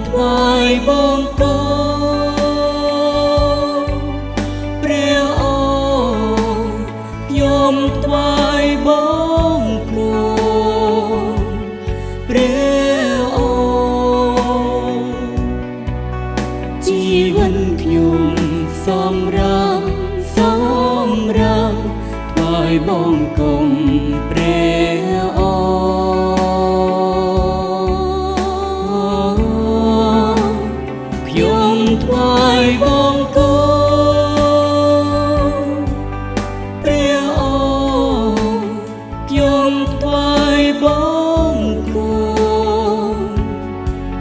ថ្វាយបង្គំព្រះអង្គខ្ញុំថ្វាយបង្គំព្រះអង្គជីវិតខ្ញុំសម្រាប់ថ្វាយបង្គំព្រះថ្វាយបង្គំព្រះអង្គខ្ញុំថ្វាយបង្គំ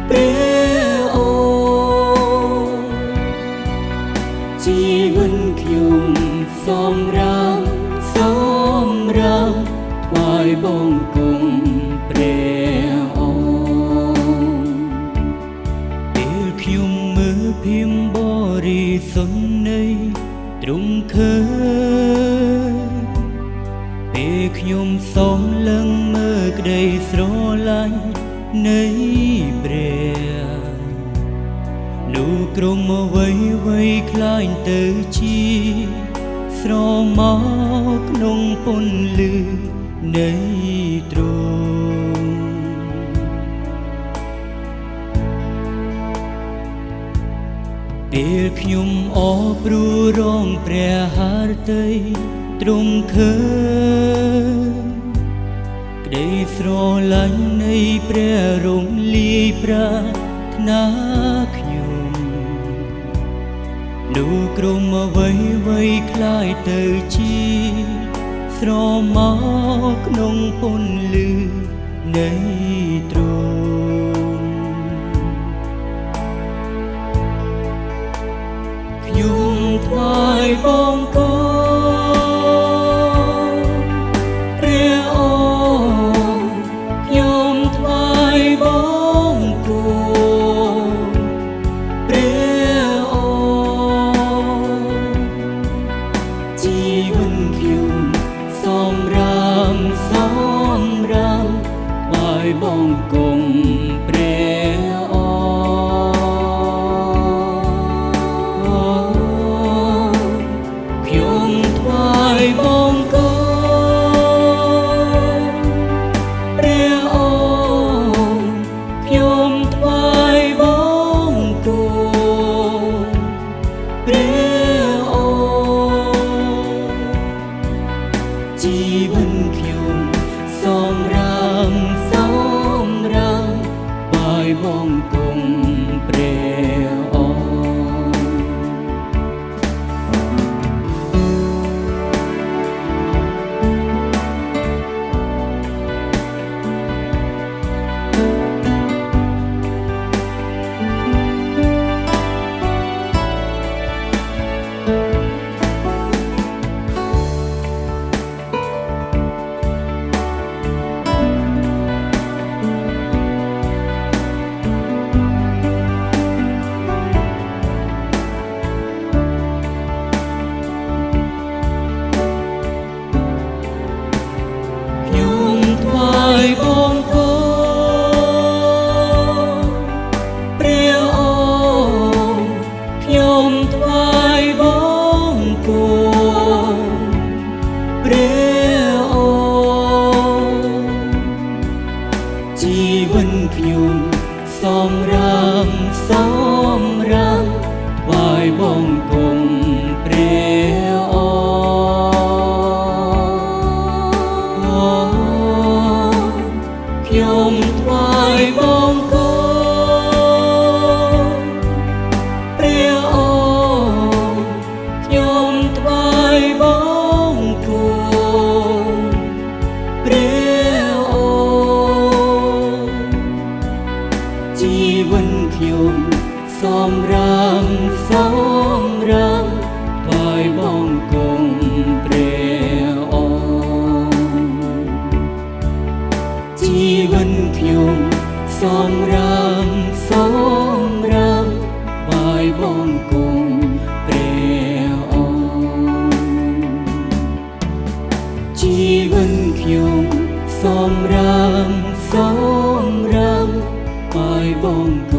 ព្រះអង្គជីវិតខ្ញុំសម្រាប់ថ្វាយបង្គំព្រះអង្គខ្ញុំមើលភិមបរិសុទ្ធនៃទ្រង់ឃើញពេលខ្ញុំសូមលឹងមើលក្តីស្រឡាញ់នៃព្រះនោះក្រុមអ្វីខ្លាញ់ទៅជាស្រមកក្នុងពន្លឺនៃទ្រង់ពេលខ្ញុំអបព្រោះរងព្រះハរតីទ្រង់ឃើញក្តីស្រឡាញ់នៃព្រះរំលាយប្រាថ្នាខ្ញុំនោះក្រុមអ្វីខ្លាយទៅជាស្រមកក្នុងពន្លឺនៃទ្រង់ខ្ញុំថ្វាយបង្គំព្រះអង្គខ្ញុំថ្វាយបង្គំព្រះអង្គជីវិតខ្ញុំសម្រាប់ថ្វាយបង្គំព្រះអង្គ มรำซ้อมรำไหว้บ้องกงเปรอองជីវិនខ្ញុំសូមរំសូមរំไหว้បងគង់ព្រះអង្គជីវិនខ្ញុំសូមរំសូមរំไหว้បងគ